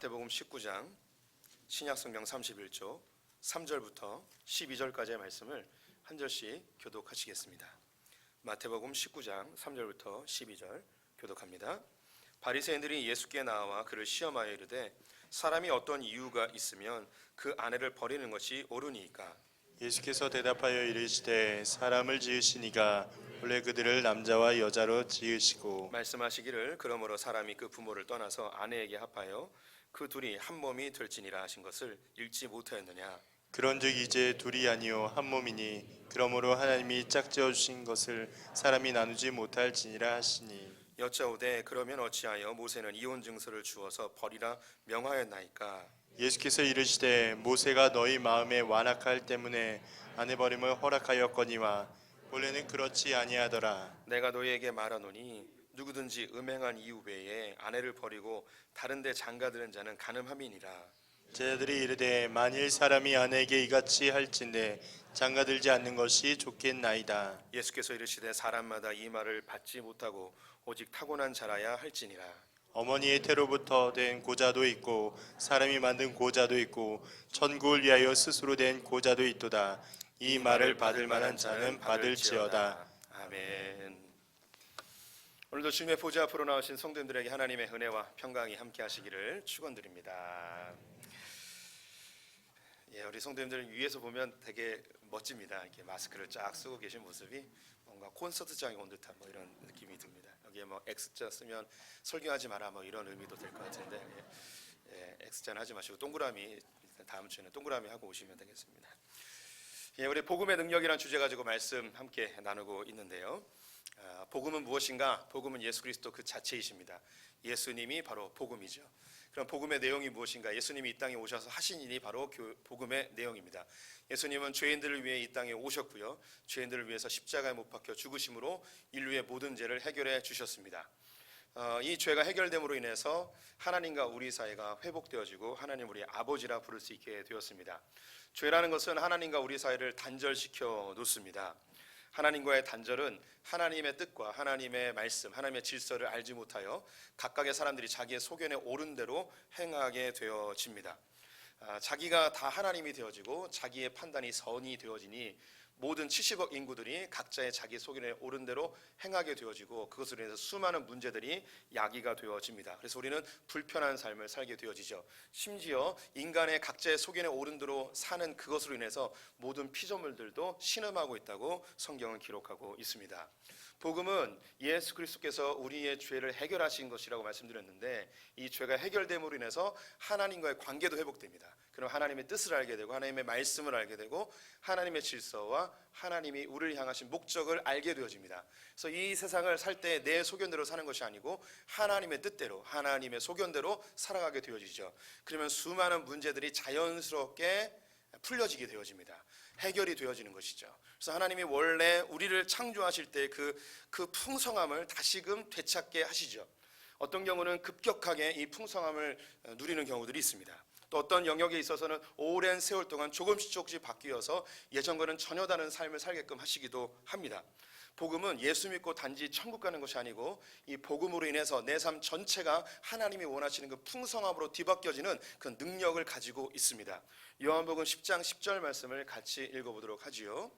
마태복음 19장 신약성경 31조 3절부터 12절까지의 말씀을 한 절씩 교독하시겠습니다. 마태복음 19장 3절부터 12절 교독합니다. 바리새인들이 예수께 나와 그를 시험하여 이르되 사람이 어떤 이유가 있으면 그 아내를 버리는 것이 옳으니까? 예수께서 대답하여 이르시되 사람을 지으시니가 원래 그들을 남자와 여자로 지으시고 말씀하시기를 그러므로 사람이 그 부모를 떠나서 아내에게 합하여 그 둘이 한 몸이 될지니라 하신 것을 읽지 못하였느냐? 그런즉 이제 둘이 아니요 한 몸이니 그러므로 하나님이 짝지어 주신 것을 사람이 나누지 못할지니라 하시니 여짜오되 그러면 어찌하여 모세는 이혼 증서를 주어서 버리라 명하였나이까? 예수께서 이르시되 모세가 너희 마음에 완악할 때문에 아내 버림을 허락하였거니와 원래는 그렇지 아니하더라. 내가 너희에게 말하노니 누구든지 음행한 이유 외에 아내를 버리고 다른 데 장가드는 자는 간음함이니라. 제자들이 이르되 만일 사람이 아내에게 이같이 할진대 장가들지 않는 것이 좋겠나이다. 예수께서 이르시되 사람마다 이 말을 받지 못하고 오직 타고난 자라야 할지니라. 어머니의 태로부터 된 고자도 있고 사람이 만든 고자도 있고 천국을 위하여 스스로 된 고자도 있도다. 이 말을 받을 만한 자는 받을지어다. 아멘. 오늘도 주님의 보좌 앞으로 나오신 성도님들에게 하나님의 은혜와 평강이 함께 하시기를 축원드립니다. 우리 성도님들 위에서 보면 되게 멋집니다. 이렇게 마스크를 쫙 쓰고 계신 모습이 뭔가 콘서트장에 온 듯한 이런 느낌이 듭니다. 여기에 X자 쓰면 설교하지 마라 이런 의미도 될 것 같은데 X자는 하지 마시고 동그라미, 다음 주에는 동그라미 하고 오시면 되겠습니다. 우리 복음의 능력이라는 주제 가지고 말씀 함께 나누고 있는데요. 복음은 무엇인가? 복음은 예수 그리스도 그 자체이십니다. 예수님이 바로 복음이죠. 그럼 복음의 내용이 무엇인가? 예수님이 이 땅에 오셔서 하신 일이 바로 복음의 내용입니다. 예수님은 죄인들을 위해 이 땅에 오셨고요. 죄인들을 위해서 십자가에 못 박혀 죽으심으로 인류의 모든 죄를 해결해 주셨습니다. 이 죄가 해결됨으로 인해서 하나님과 우리 사이가 회복되어지고 하나님 우리 아버지라 부를 수 있게 되었습니다. 죄라는 것은 하나님과 우리 사이를 단절시켜 놓습니다. 하나님과의 단절은 하나님의 뜻과 하나님의 말씀, 하나님의 질서를 알지 못하여 각각의 사람들이 자기의 소견에 옳은 대로 행하게 되어집니다. 자기가 다 하나님이 되어지고 자기의 판단이 선이 되어지니 모든 70억 인구들이 각자의 자기 소견에 옳은 대로 행하게 되어지고 그것으로 인해서 수많은 문제들이 야기가 되어집니다. 그래서 우리는 불편한 삶을 살게 되어지죠. 심지어 인간의 각자의 소견에 옳은 대로 사는 그것으로 인해서 모든 피조물들도 신음하고 있다고 성경은 기록하고 있습니다. 복음은 예수 그리스도께서 우리의 죄를 해결하신 것이라고 말씀드렸는데 이 죄가 해결됨으로 인해서 하나님과의 관계도 회복됩니다. 그럼 하나님의 뜻을 알게 되고 하나님의 말씀을 알게 되고 하나님의 질서와 하나님이 우리를 향하신 목적을 알게 되어집니다. 그래서 이 세상을 살 때 내 소견대로 사는 것이 아니고 하나님의 뜻대로 하나님의 소견대로 살아가게 되어지죠. 그러면 수많은 문제들이 자연스럽게 풀려지게 되어집니다. 해결이 되어지는 것이죠. 그래서 하나님이 원래 우리를 창조하실 때 그 풍성함을 다시금 되찾게 하시죠. 어떤 경우는 급격하게 이 풍성함을 누리는 경우들이 있습니다. 또 어떤 영역에 있어서는 오랜 세월 동안 조금씩 바뀌어서 예전과는 전혀 다른 삶을 살게끔 하시기도 합니다. 복음은 예수 믿고 단지 천국 가는 것이 아니고 이 복음으로 인해서 내 삶 전체가 하나님이 원하시는 그 풍성함으로 뒤바뀌어지는 그 능력을 가지고 있습니다. 요한복음 10장 10절 말씀을 같이 읽어보도록 하지요.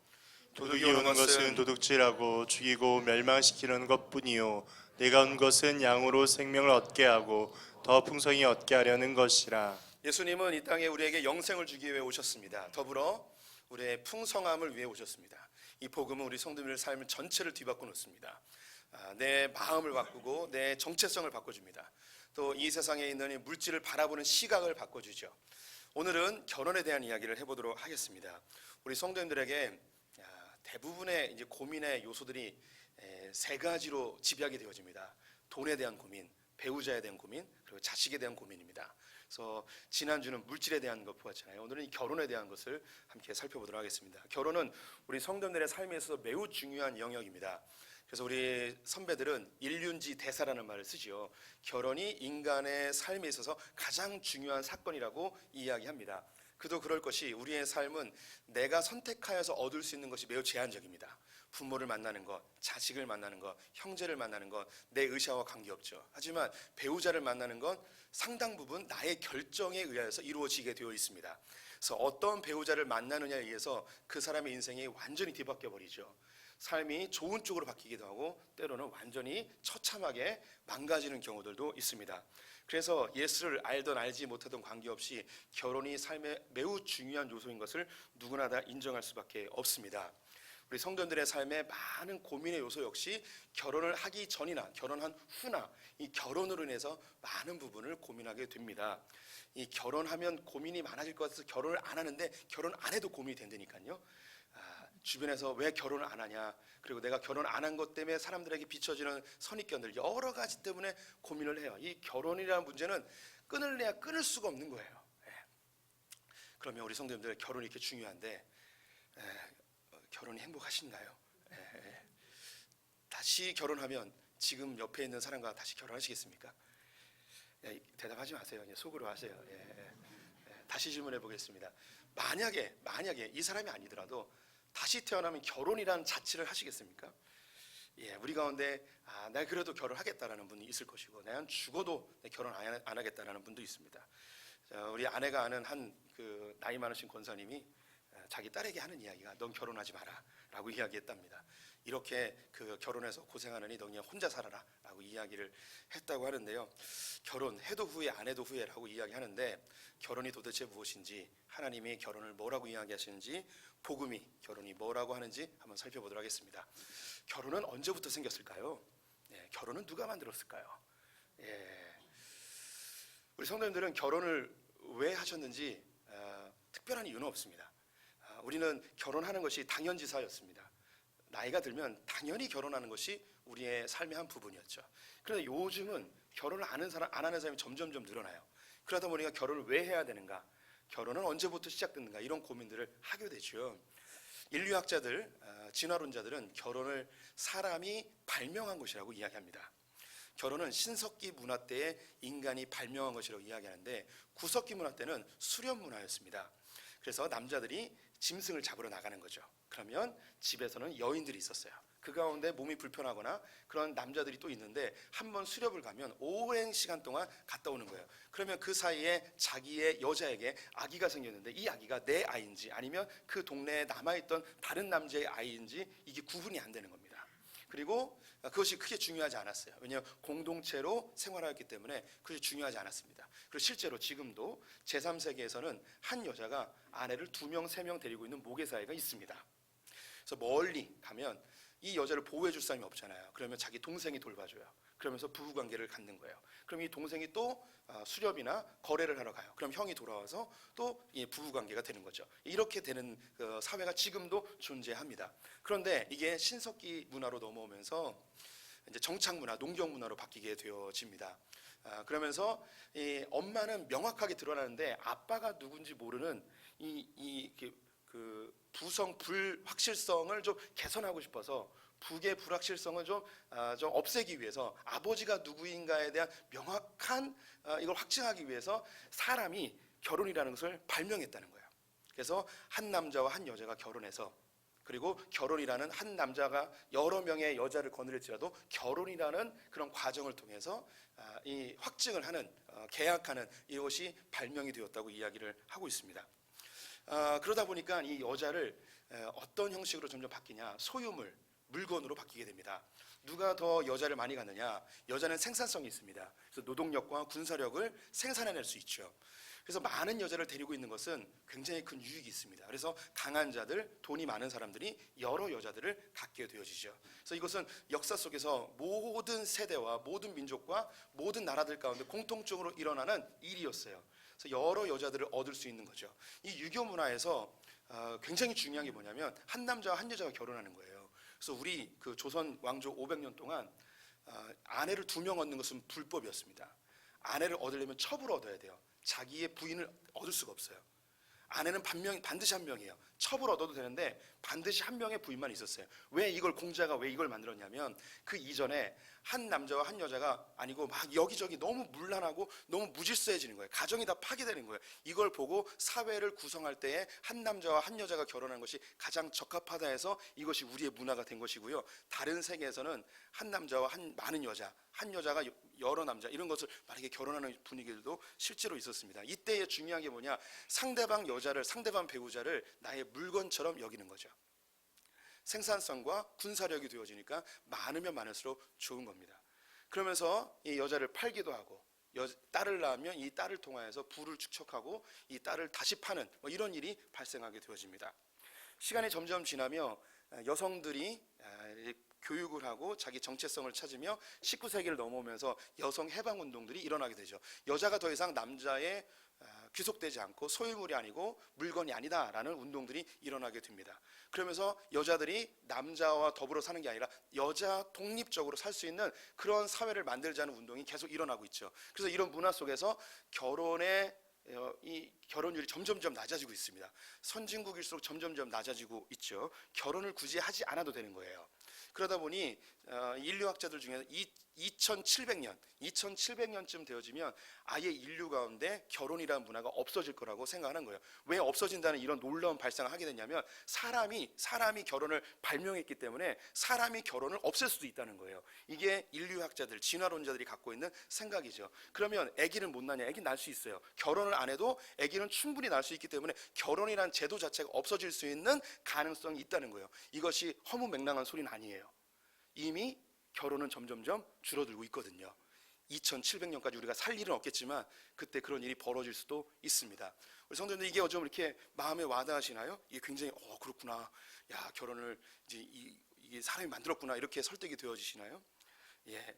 도둑이 오는 것은 도둑질하고 죽이고 멸망시키는 것뿐이요 내가 온 것은 양으로 생명을 얻게 하고 더 풍성히 얻게 하려는 것이라. 예수님은 이 땅에 우리에게 영생을 주기 위해 오셨습니다. 더불어 우리의 풍성함을 위해 오셨습니다. 이 복음은 우리 성도님의 삶을 전체를 뒤바꿔 놓습니다. 내 마음을 바꾸고 내 정체성을 바꿔줍니다. 또 이 세상에 있는 이 물질을 바라보는 시각을 바꿔주죠. 오늘은 결혼에 대한 이야기를 해보도록 하겠습니다. 우리 성도님들에게 대부분의 이제 고민의 요소들이 세 가지로 집약이 되어집니다. 돈에 대한 고민, 배우자에 대한 고민, 그리고 자식에 대한 고민입니다. 그래서 지난주는 물질에 대한 것 보았잖아요. 오늘은 이 결혼에 대한 것을 함께 살펴보도록 하겠습니다. 결혼은 우리 성도들의 삶에 있어서 매우 중요한 영역입니다. 그래서 우리 선배들은 일륜지 대사라는 말을 쓰지요. 결혼이 인간의 삶에 있어서 가장 중요한 사건이라고 이야기합니다. 그도 그럴 것이 우리의 삶은 내가 선택하여서 얻을 수 있는 것이 매우 제한적입니다. 부모를 만나는 것, 자식을 만나는 것, 형제를 만나는 것, 내 의사와 관계없죠. 하지만 배우자를 만나는 건 상당 부분 나의 결정에 의하여서 이루어지게 되어 있습니다. 그래서 어떤 배우자를 만나느냐에 의해서 그 사람의 인생이 완전히 뒤바뀌어 버리죠. 삶이 좋은 쪽으로 바뀌기도 하고 때로는 완전히 처참하게 망가지는 경우들도 있습니다. 그래서 예수를 알던 알지 못하던 관계없이 결혼이 삶의 매우 중요한 요소인 것을 누구나 다 인정할 수밖에 없습니다. 우리 성도들의 삶에 많은 고민의 요소 역시 결혼을 하기 전이나 결혼한 후나 이 결혼으로 인해서 많은 부분을 고민하게 됩니다. 이 결혼하면 고민이 많아질 것 같아서 결혼을 안 하는데 결혼 안 해도 고민이 된다니까요. 주변에서 왜 결혼을 안 하냐, 그리고 내가 결혼 안 한 것 때문에 사람들에게 비춰지는 선입견들 여러 가지 때문에 고민을 해요. 이 결혼이라는 문제는 끊을래야 끊을 수가 없는 거예요. 그러면 우리 성도님들 결혼이 이렇게 중요한데 결혼이 행복하신가요? 다시 결혼하면 지금 옆에 있는 사람과 다시 결혼하시겠습니까? 대답하지 마세요. 그냥 속으로 하세요. 다시 질문해 보겠습니다. 만약에 이 사람이 아니더라도 다시 태어나면 결혼이라는 자취를 하시겠습니까? 우리 가운데 나 그래도 결혼하겠다라는 분이 있을 것이고, 내가 죽어도 결혼 안 하겠다라는 분도 있습니다. 우리 아내가 아는 한 그 나이 많으신 권사님이 자기 딸에게 하는 이야기가 넌 결혼하지 마라라고 이야기했답니다. 이렇게 그 결혼해서 고생하느니 너 그냥 혼자 살아라라고 이야기를 했다고 하는데요. 결혼해도 후회 안 해도 후회라고 이야기하는데 결혼이 도대체 무엇인지, 하나님이 결혼을 뭐라고 이야기하시는지, 복음이 결혼이 뭐라고 하는지 한번 살펴보도록 하겠습니다. 결혼은 언제부터 생겼을까요? 결혼은 누가 만들었을까요? 우리 성도님들은 결혼을 왜 하셨는지 특별한 이유는 없습니다. 우리는 결혼하는 것이 당연지사였습니다. 나이가 들면 당연히 결혼하는 것이 우리의 삶의 한 부분이었죠. 그런데 요즘은 결혼을 안 하는 사람이 점점 늘어나요. 그러다 보니까 결혼을 왜 해야 되는가, 결혼은 언제부터 시작됐는가, 이런 고민들을 하게 되죠. 인류학자들, 진화론자들은 결혼을 사람이 발명한 것이라고 이야기합니다. 결혼은 신석기 문화 때에 인간이 발명한 것이라고 이야기하는데, 구석기 문화 때는 수렵 문화였습니다. 그래서 남자들이 짐승을 잡으러 나가는 거죠. 그러면 집에서는 여인들이 있었어요. 그 가운데 몸이 불편하거나 그런 남자들이 또 있는데 한번 수렵을 가면 오랜 시간 동안 갔다 오는 거예요. 그러면 그 사이에 자기의 여자에게 아기가 생겼는데 이 아기가 내 아이인지 아니면 그 동네에 남아있던 다른 남자의 아이인지 이게 구분이 안 되는 겁니다. 그리고 그것이 크게 중요하지 않았어요. 왜냐하면 공동체로 생활하였기 때문에 그것이 중요하지 않았습니다. 그리고 실제로 지금도 제3세계에서는 한 여자가 아내를 2명, 3명 데리고 있는 모계사회가 있습니다. 그래서 멀리 가면 이 여자를 보호해 줄 사람이 없잖아요. 그러면 자기 동생이 돌봐줘요. 그러면서 부부관계를 갖는 거예요. 그럼 이 동생이 또 수렵이나 거래를 하러 가요. 그럼 형이 돌아와서 또 부부관계가 되는 거죠. 이렇게 되는 사회가 지금도 존재합니다. 그런데 이게 신석기 문화로 넘어오면서 이제 정착 문화, 농경 문화로 바뀌게 되어집니다. 그러면서 이 엄마는 명확하게 드러나는데 아빠가 누군지 모르는 그 부성 불확실성을 좀 개선하고 싶어서 북의 불확실성을 좀 없애기 위해서 아버지가 누구인가에 대한 명확한 이걸 확증하기 위해서 사람이 결혼이라는 것을 발명했다는 거예요. 그래서 한 남자와 한 여자가 결혼해서, 그리고 결혼이라는 한 남자가 여러 명의 여자를 거느릴지라도 결혼이라는 그런 과정을 통해서 이 확증을 하는, 계약하는 이것이 발명이 되었다고 이야기를 하고 있습니다. 그러다 보니까 이 여자를 어떤 형식으로 점점 바뀌냐, 소유물, 물건으로 바뀌게 됩니다. 누가 더 여자를 많이 갖느냐, 여자는 생산성이 있습니다. 그래서 노동력과 군사력을 생산해낼 수 있죠. 그래서 많은 여자를 데리고 있는 것은 굉장히 큰 유익이 있습니다. 그래서 강한 자들, 돈이 많은 사람들이 여러 여자들을 갖게 되어지죠. 그래서 이것은 역사 속에서 모든 세대와 모든 민족과 모든 나라들 가운데 공통적으로 일어나는 일이었어요. 그래서 여러 여자들을 얻을 수 있는 거죠. 이 유교 문화에서 굉장히 중요한 게 뭐냐면 한 남자와 한 여자가 결혼하는 거예요. 그래서 우리 그 조선 왕조 500년 동안 아내를 2명 얻는 것은 불법이었습니다. 아내를 얻으려면 첩을 얻어야 돼요. 자기의 부인을 얻을 수가 없어요. 아내는 반드시 한 명이에요. 첩을 얻어도 되는데 반드시 한 명의 부인만 있었어요. 왜 이걸 공자가 왜 이걸 만들었냐면 그 이전에 한 남자와 한 여자가 아니고 막 여기저기 너무 문란하고 너무 무질서해지는 거예요. 가정이 다 파괴되는 거예요. 이걸 보고 사회를 구성할 때에 한 남자와 한 여자가 결혼하는 것이 가장 적합하다 해서 이것이 우리의 문화가 된 것이고요. 다른 세계에서는 한 남자와 많은 여자, 한 여자가 여러 남자 이런 것을 만약에 결혼하는 분위기들도 실제로 있었습니다. 이때의 중요한 게 뭐냐? 상대방 여자를, 상대방 배우자를 나의 물건처럼 여기는 거죠. 생산성과 군사력이 되어지니까 많으면 많을수록 좋은 겁니다. 그러면서 이 여자를 팔기도 하고 딸을 낳으면 이 딸을 통하여서 부를 축적하고 이 딸을 다시 파는 이런 일이 발생하게 되어집니다. 시간이 점점 지나며 여성들이 교육을 하고 자기 정체성을 찾으며 19세기를 넘어오면서 여성 해방 운동들이 일어나게 되죠. 여자가 더 이상 남자의 귀속되지 않고 소유물이 아니고 물건이 아니다라는 운동들이 일어나게 됩니다. 그러면서 여자들이 남자와 더불어 사는 게 아니라 여자 독립적으로 살 수 있는 그런 사회를 만들자는 운동이 계속 일어나고 있죠. 그래서 이런 문화 속에서 이 결혼율이 점점점 낮아지고 있습니다. 선진국일수록 점점점 낮아지고 있죠. 결혼을 굳이 하지 않아도 되는 거예요. 그러다 보니 인류학자들 중에서 2700년쯤 되어지면 아예 인류 가운데 결혼이라는 문화가 없어질 거라고 생각하는 거예요. 왜 없어진다는 이런 놀라운 발상을 하게 됐냐면 사람이 결혼을 발명했기 때문에 사람이 결혼을 없앨 수도 있다는 거예요. 이게 인류학자들, 진화론자들이 갖고 있는 생각이죠. 그러면 아기는 못 낳냐? 아기 낳을 수 있어요. 결혼을 안 해도 아기는 충분히 낳을 수 있기 때문에 결혼이라는 제도 자체가 없어질 수 있는 가능성이 있다는 거예요. 이것이 허무맹랑한 소리는 아니에요. 이미 결혼은 점점점 줄어들고 있거든요. 2700년까지 우리가 살 일은 없겠지만 그때 그런 일이 벌어질 수도 있습니다. 우리 성도님들 이게 좀 이렇게 마음에 와닿으시나요? 이게 굉장히 그렇구나. 야, 결혼을 이제 이게 사람이 만들었구나. 이렇게 설득이 되어지시나요? 예.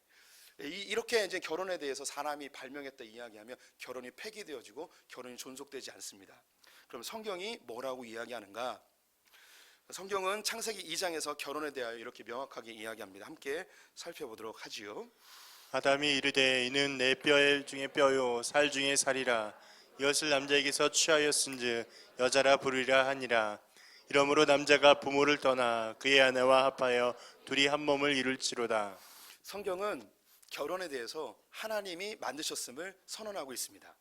이렇게 이제 결혼에 대해서 사람이 발명했다 이야기하면 결혼이 폐기되어지고 결혼이 존속되지 않습니다. 그럼 성경이 뭐라고 이야기하는가? 성경은 창세기 2장에서 결혼에 대하여 이렇게 명확하게 이야기합니다. 함께 살펴보도록 하지요. 아담이 이르되 이는 내 뼈 중에 뼈요 살 중에 살이라 이것을 남자에게서 취하였은즉 여자라 부르리라 하니라. 이러므로 남자가 부모를 떠나 그의 아내와 합하여 둘이 한 몸을 이룰지로다. 성경은 결혼에 대해서 하나님이 만드셨음을 선언하고 있습니다.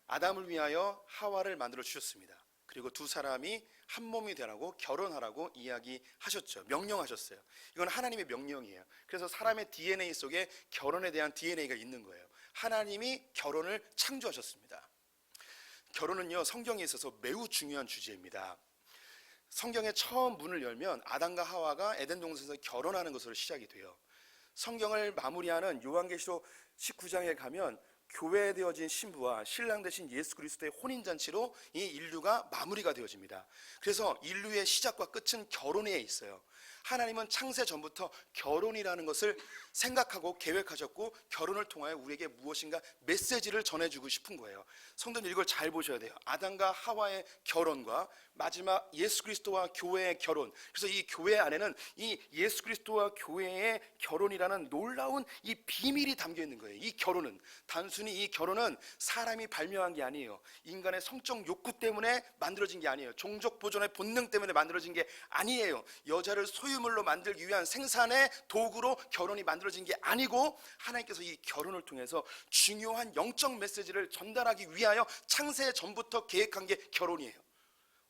아담을 위하여 하와를 만들어 주셨습니다. 그리고 두 사람이 한 몸이 되라고 결혼하라고 이야기하셨죠. 명령하셨어요. 이건 하나님의 명령이에요. 그래서 사람의 DNA 속에 결혼에 대한 DNA가 있는 거예요. 하나님이 결혼을 창조하셨습니다. 결혼은요, 성경에 있어서 매우 중요한 주제입니다. 성경의 처음 문을 열면 아담과 하와가 에덴 동산에서 결혼하는 것으로 시작이 돼요. 성경을 마무리하는 요한계시록 19장에 가면 교회되어진 신부와 신랑 되신 예수 그리스도의 혼인잔치로 이 인류가 마무리가 되어집니다. 그래서 인류의 시작과 끝은 결혼에 있어요. 하나님은 창세 전부터 결혼이라는 것을 생각하고 계획하셨고 결혼을 통하여 우리에게 무엇인가 메시지를 전해주고 싶은 거예요. 성도님 이걸 잘 보셔야 돼요. 아담과 하와의 결혼과 마지막 예수 그리스도와 교회의 결혼. 그래서 이 교회 안에는 이 예수 그리스도와 교회의 결혼이라는 놀라운 이 비밀이 담겨 있는 거예요. 이 결혼은 단순히 이 결혼은 사람이 발명한 게 아니에요. 인간의 성적 욕구 때문에 만들어진 게 아니에요. 종족 보존의 본능 때문에 만들어진 게 아니에요. 여자를 소유물로 만들기 위한 생산의 도구로 결혼이 만들어진 게 아니고 하나님께서 이 결혼을 통해서 중요한 영적 메시지를 전달하기 위하여 창세 전부터 계획한 게 결혼이에요.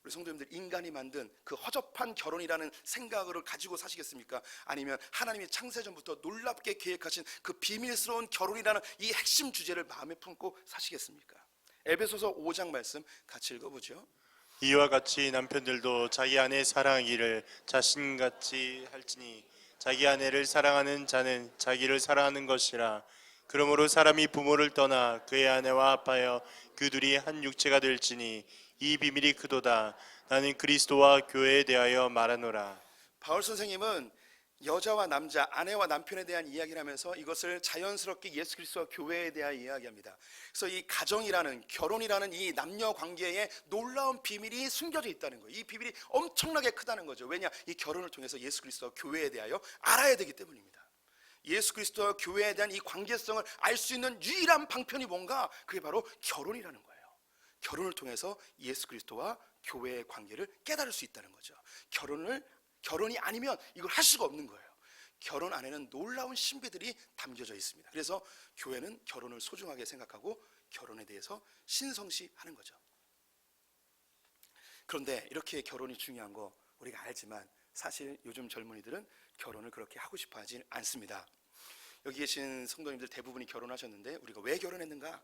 우리 성도님들 인간이 만든 그 허접한 결혼이라는 생각을 가지고 사시겠습니까? 아니면 하나님이 창세 전부터 놀랍게 계획하신 그 비밀스러운 결혼이라는 이 핵심 주제를 마음에 품고 사시겠습니까? 에베소서 5장 말씀 같이 읽어보죠. 이와 같이 남편들도 자기 아내 사랑하기를 자신같이 할지니 자기 아내를 사랑하는 자는 자기를 사랑하는 것이라. 그러므로 사람이 부모를 떠나 그의 아내와 합하여 그 둘이 한 육체가 될지니 이 비밀이 크도다. 나는 그리스도와 교회에 대하여 말하노라. 바울 선생님은 여자와 남자, 아내와 남편에 대한 이야기를 하면서 이것을 자연스럽게 예수 그리스도와 교회에 대하여 이야기합니다. 그래서 이 가정이라는 결혼이라는 이 남녀 관계에 놀라운 비밀이 숨겨져 있다는 거예요. 이 비밀이 엄청나게 크다는 거죠. 왜냐? 이 결혼을 통해서 예수 그리스도와 교회에 대하여 알아야 되기 때문입니다. 예수 그리스도와 교회에 대한 이 관계성을 알 수 있는 유일한 방편이 뭔가? 그게 바로 결혼이라는 거예요. 결혼을 통해서 예수 그리스도와 교회의 관계를 깨달을 수 있다는 거죠. 결혼이 아니면 이걸 할 수가 없는 거예요. 결혼 안에는 놀라운 신비들이 담겨져 있습니다. 그래서 교회는 결혼을 소중하게 생각하고 결혼에 대해서 신성시하는 거죠. 그런데 이렇게 결혼이 중요한 거 우리가 알지만 사실 요즘 젊은이들은 결혼을 그렇게 하고 싶어 하지 않습니다. 여기 계신 성도님들 대부분이 결혼하셨는데 우리가 왜 결혼했는가?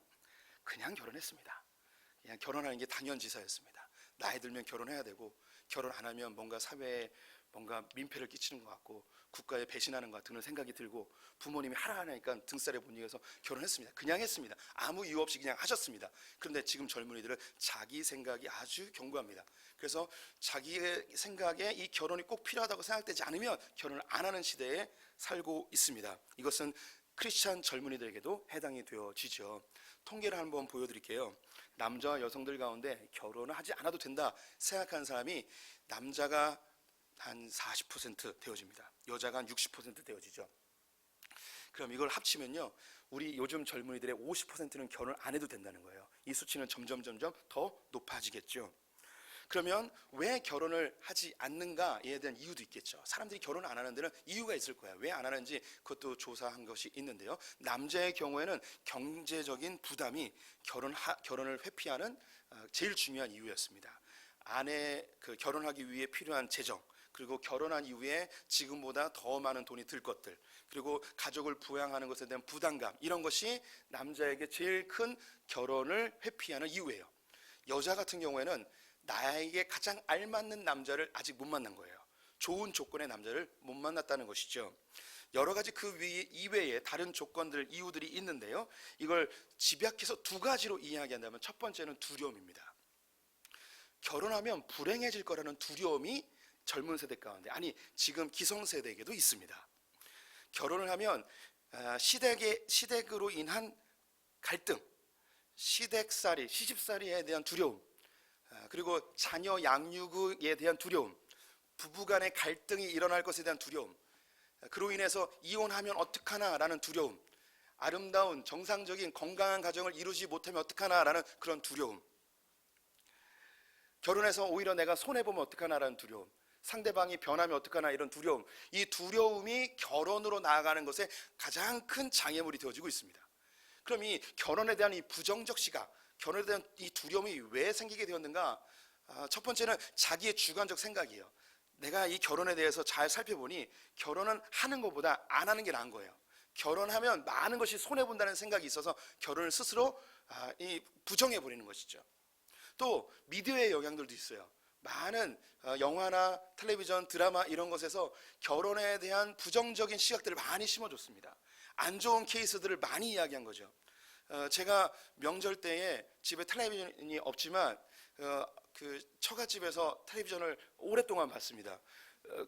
그냥 결혼했습니다. 그냥 결혼하는 게 당연지사였습니다. 나이 들면 결혼해야 되고 결혼 안 하면 뭔가 사회에 뭔가 민폐를 끼치는 것 같고 국가에 배신하는 것 같은 생각이 들고 부모님이 하라 하니까 등살에 못 이겨서 결혼했습니다. 그냥 했습니다. 아무 이유 없이 그냥 하셨습니다. 그런데 지금 젊은이들은 자기 생각이 아주 견고합니다. 그래서 자기의 생각에 이 결혼이 꼭 필요하다고 생각되지 않으면 결혼을 안 하는 시대에 살고 있습니다. 이것은 크리스찬 젊은이들에게도 해당이 되어지죠. 통계를 한번 보여드릴게요. 남자와 여성들 가운데 결혼을 하지 않아도 된다 생각하는 사람이 남자가 한 40% 되어집니다. 여자가 한 60% 되어지죠. 그럼 이걸 합치면요, 우리 요즘 젊은이들의 50%는 결혼 안 해도 된다는 거예요. 이 수치는 점점 더 높아지겠죠. 그러면 왜 결혼을 하지 않는가에 대한 이유도 있겠죠. 사람들이 결혼을 안 하는 데는 이유가 있을 거예요. 왜 안 하는지 그것도 조사한 것이 있는데요. 남자의 경우에는 경제적인 부담이 결혼을 회피하는 제일 중요한 이유였습니다. 결혼하기 위해 필요한 재정, 그리고 결혼한 이후에 지금보다 더 많은 돈이 들 것들, 그리고 가족을 부양하는 것에 대한 부담감, 이런 것이 남자에게 제일 큰 결혼을 회피하는 이유예요. 여자 같은 경우에는 나에게 가장 알맞는 남자를 아직 못 만난 거예요. 좋은 조건의 남자를 못 만났다는 것이죠. 여러 가지 그 이외에 다른 조건들, 이유들이 있는데요. 이걸 집약해서 두 가지로 이야기한다면 첫 번째는 두려움입니다. 결혼하면 불행해질 거라는 두려움이 젊은 세대 가운데, 아니 지금 기성세대에게도 있습니다. 결혼을 하면 시댁으로 인한 갈등, 시집살이에 대한 두려움, 그리고 자녀 양육에 대한 두려움, 부부간의 갈등이 일어날 것에 대한 두려움, 그로 인해서 이혼하면 어떡하나라는 두려움, 아름다운 정상적인 건강한 가정을 이루지 못하면 어떡하나라는 그런 두려움, 결혼해서 오히려 내가 손해보면 어떡하나라는 두려움, 상대방이 변하면 어떡하나 이런 두려움, 이 두려움이 결혼으로 나아가는 것에 가장 큰 장애물이 되어지고 있습니다. 그럼 이 결혼에 대한 이 부정적 시각, 결혼에 대한 이 두려움이 왜 생기게 되었는가? 첫 번째는 자기의 주관적 생각이에요. 내가 이 결혼에 대해서 잘 살펴보니 결혼은 하는 것보다 안 하는 게 나은 거예요. 결혼하면 많은 것이 손해본다는 생각이 있어서 결혼을 스스로 부정해버리는 것이죠. 또 미디어의 영향들도 있어요. 많은 영화나 텔레비전, 드라마 이런 것에서 결혼에 대한 부정적인 시각들을 많이 심어줬습니다. 안 좋은 케이스들을 많이 이야기한 거죠. 제가 명절 때에 집에 텔레비전이 없지만 그 처갓집에서 텔레비전을 오랫동안 봤습니다.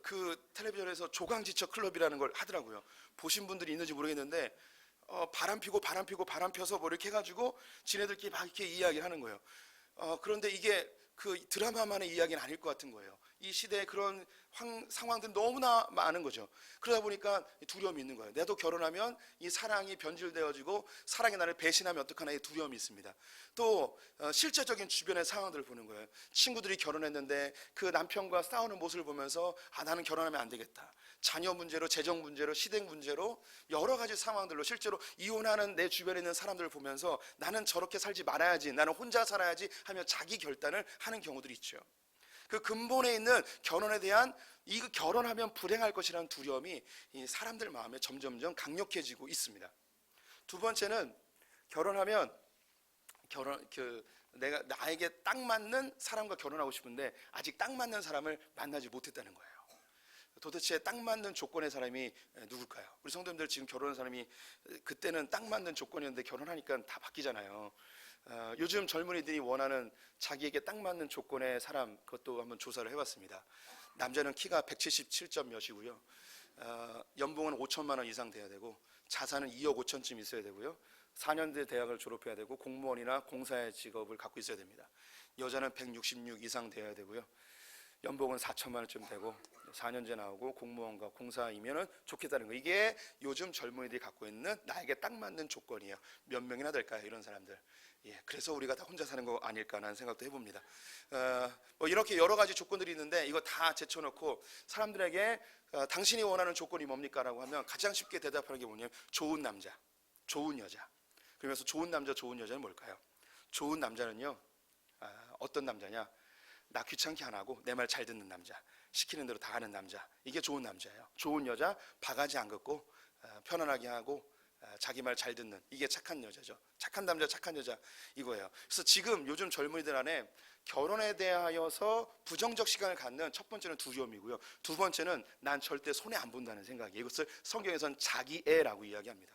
그 텔레비전에서 조강지처 클럽이라는 걸 하더라고요. 보신 분들이 있는지 모르겠는데 바람 피고 바람 펴서 뭐 이렇게 해가지고 지네들끼리 막 이렇게 이야기를 하는 거예요. 그런데 이게 그 드라마만의 이야기는 아닐 것 같은 거예요. 이 시대에 그런 상황들이 너무나 많은 거죠. 그러다 보니까 두려움이 있는 거예요. 나도 결혼하면 이 사랑이 변질되어지고 사랑이 나를 배신하면 어떡하나 이 두려움이 있습니다. 또 실제적인 주변의 상황들을 보는 거예요. 친구들이 결혼했는데 그 남편과 싸우는 모습을 보면서 나는 결혼하면 안 되겠다. 자녀 문제로, 재정 문제로, 시댁 문제로 여러 가지 상황들로 실제로 이혼하는 내 주변에 있는 사람들을 보면서 나는 저렇게 살지 말아야지, 나는 혼자 살아야지 하며 자기 결단을 하는 경우들이 있죠. 그 근본에 있는 결혼에 대한 이거 결혼하면 불행할 것이라는 두려움이 이 사람들 마음에 점점점 강력해지고 있습니다. 두 번째는 결혼하면 내가 나에게 딱 맞는 사람과 결혼하고 싶은데 아직 딱 맞는 사람을 만나지 못했다는 거예요. 도대체 딱 맞는 조건의 사람이 누굴까요? 우리 성도님들 지금 결혼한 사람이 그때는 딱 맞는 조건이었는데 결혼하니까 다 바뀌잖아요. 요즘 젊은이들이 원하는 자기에게 딱 맞는 조건의 사람, 그것도 한번 조사를 해봤습니다. 남자는 키가 177점 몇이고요. 연봉은 5천만 원 이상 돼야 되고 자산은 2억 5천쯤 있어야 되고요. 4년제 대학을 졸업해야 되고 공무원이나 공사의 직업을 갖고 있어야 됩니다. 여자는 166 이상 돼야 되고요. 연봉은 4천만 원쯤 되고 4년제 나오고 공무원과 공사이면은 좋겠다는 거. 이게 요즘 젊은이들이 갖고 있는 나에게 딱 맞는 조건이에요. 몇 명이나 될까요? 이런 사람들. 예, 그래서 우리가 다 혼자 사는 거 아닐까라는 생각도 해봅니다. 뭐 이렇게 여러 가지 조건들이 있는데 이거 다 제쳐놓고 사람들에게 당신이 원하는 조건이 뭡니까라고 하면 가장 쉽게 대답하는 게 뭐냐면 좋은 남자, 좋은 여자. 그러면서 좋은 남자, 좋은 여자는 뭘까요? 좋은 남자는요, 어떤 남자냐? 나 귀찮게 안 하고 내 말 잘 듣는 남자, 시키는 대로 다 하는 남자, 이게 좋은 남자예요. 좋은 여자, 바가지 안 긋고 편안하게 하고 자기 말 잘 듣는, 이게 착한 여자죠. 착한 남자, 착한 여자, 이거예요. 그래서 지금 요즘 젊은이들 안에 결혼에 대하여서 부정적 시각을 갖는 첫 번째는 두려움이고요, 두 번째는 난 절대 손해 안 본다는 생각이에요. 이것을 성경에서는 자기애라고 이야기합니다.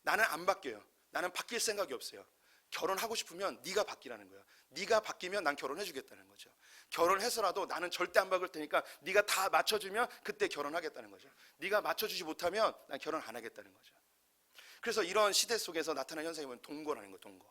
나는 안 바뀌어요. 나는 바뀔 생각이 없어요. 결혼하고 싶으면 네가 바뀌라는 거야. 네가 바뀌면 난 결혼해 주겠다는 거죠. 결혼해서라도 나는 절대 안 바뀔 테니까 네가 다 맞춰주면 그때 결혼하겠다는 거죠. 네가 맞춰주지 못하면 난 결혼 안 하겠다는 거죠. 그래서 이런 시대 속에서 나타나는 현상이 뭐냐면 동거라는 거예요. 동거.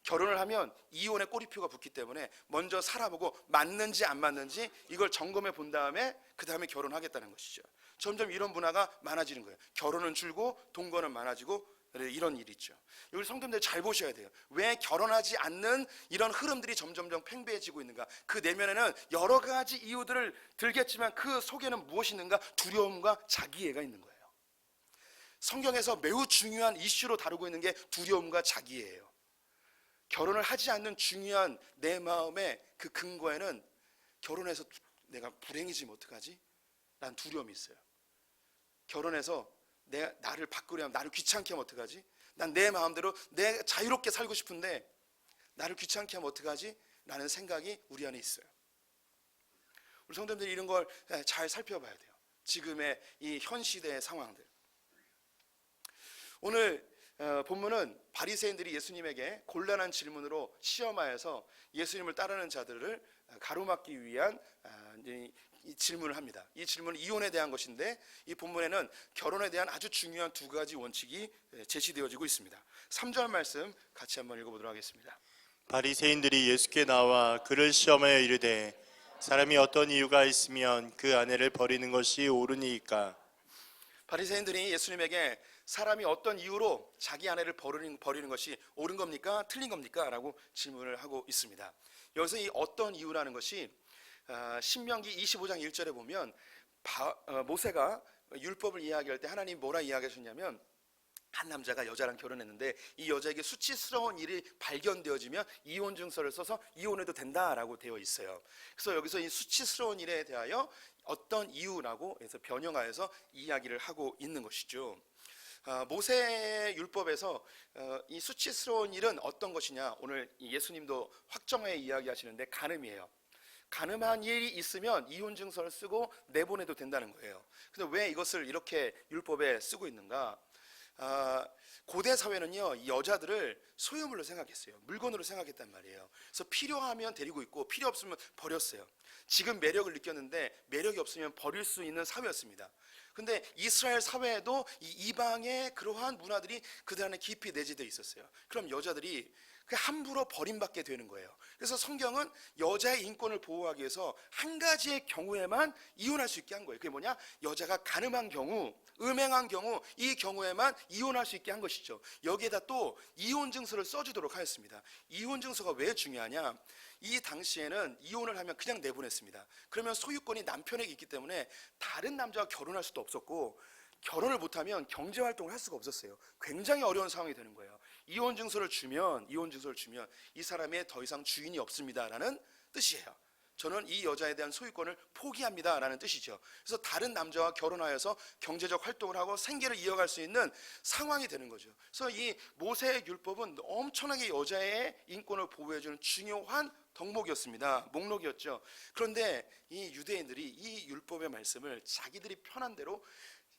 결혼을 하면 이혼의 꼬리표가 붙기 때문에 먼저 살아보고 맞는지 안 맞는지 이걸 점검해 본 다음에 그 다음에 결혼하겠다는 것이죠. 점점 이런 문화가 많아지는 거예요. 결혼은 줄고 동거는 많아지고 이런 일이 있죠. 여기 성도님들 잘 보셔야 돼요. 왜 결혼하지 않는 이런 흐름들이 점점점 팽배해지고 있는가? 그 내면에는 여러 가지 이유들을 들겠지만 그 속에는 무엇이 있는가? 두려움과 자기애가 있는 거예요. 성경에서 매우 중요한 이슈로 다루고 있는 게 두려움과 자기애예요. 결혼을 하지 않는 중요한 내 마음의 그 근거에는 결혼해서 내가 불행해지면 어떡하지? 난 두려움이 있어요. 결혼해서 나를 바꾸려 하면, 나를 귀찮게 하면 어떡하지? 난 내 마음대로 내 자유롭게 살고 싶은데 나를 귀찮게 하면 어떡하지? 라는 생각이 우리 안에 있어요. 우리 성도님들이 이런 걸 잘 살펴봐야 돼요. 지금의 이 현 시대의 상황들. 오늘 본문은 바리새인들이 예수님에게 곤란한 질문으로 시험하여서 예수님을 따르는 자들을 가로막기 위한 이 질문을 합니다. 이 질문은 이혼에 대한 것인데 이 본문에는 결혼에 대한 아주 중요한 두 가지 원칙이 제시되어지고 있습니다. 3절 말씀 같이 한번 읽어보도록 하겠습니다. 바리새인들이 예수께 나와 그를 시험하여 이르되 사람이 어떤 이유가 있으면 그 아내를 버리는 것이 옳으니이까. 바리새인들이 예수님에게 사람이 어떤 이유로 자기 아내를 버리는 것이 옳은 겁니까? 틀린 겁니까? 라고 질문을 하고 있습니다. 여기서 이 어떤 이유라는 것이 신명기 25장 1절에 보면 모세가 율법을 이야기할 때 하나님 뭐라 이야기하셨냐면, 한 남자가 여자랑 결혼했는데 이 여자에게 수치스러운 일이 발견되어지면 이혼 증서를 써서 이혼해도 된다라고 되어 있어요. 그래서 여기서 이 수치스러운 일에 대하여 어떤 이유라고 해서 변형하여서 이야기를 하고 있는 것이죠. 모세 율법에서 이 수치스러운 일은 어떤 것이냐, 오늘 예수님도 확정하여 이야기하시는데 간음이에요. 간음한 일이 있으면 이혼 증서를 쓰고 내보내도 된다는 거예요. 근데 왜 이것을 이렇게 율법에 쓰고 있는가? 고대 사회는요, 이 여자들을 소유물로 생각했어요. 물건으로 생각했단 말이에요. 그래서 필요하면 데리고 있고 필요 없으면 버렸어요. 지금 매력을 느꼈는데 매력이 없으면 버릴 수 있는 사회였습니다. 근데 이스라엘 사회에도 이 이방의 그러한 문화들이 그들 안에 깊이 내재되어 있었어요. 그럼 여자들이 함부로 버림받게 되는 거예요. 그래서 성경은 여자의 인권을 보호하기 위해서 한 가지의 경우에만 이혼할 수 있게 한 거예요. 그게 뭐냐? 여자가 간음한 경우, 음행한 경우, 이 경우에만 이혼할 수 있게 한 것이죠. 여기에다 또 이혼 증서를 써주도록 하였습니다. 이혼 증서가 왜 중요하냐? 이 당시에는 이혼을 하면 그냥 내보냈습니다. 그러면 소유권이 남편에게 있기 때문에 다른 남자와 결혼할 수도 없었고, 결혼을 못하면 경제활동을 할 수가 없었어요. 굉장히 어려운 상황이 되는 거예요. 이혼 증서를 주면 이 사람의 더 이상 주인이 없습니다라는 뜻이에요. 저는 이 여자에 대한 소유권을 포기합니다라는 뜻이죠. 그래서 다른 남자와 결혼하여서 경제적 활동을 하고 생계를 이어갈 수 있는 상황이 되는 거죠. 그래서 이 모세의 율법은 엄청나게 여자의 인권을 보호해주는 중요한 덕목이었습니다. 목록이었죠. 그런데 이 유대인들이 이 율법의 말씀을 자기들이 편한 대로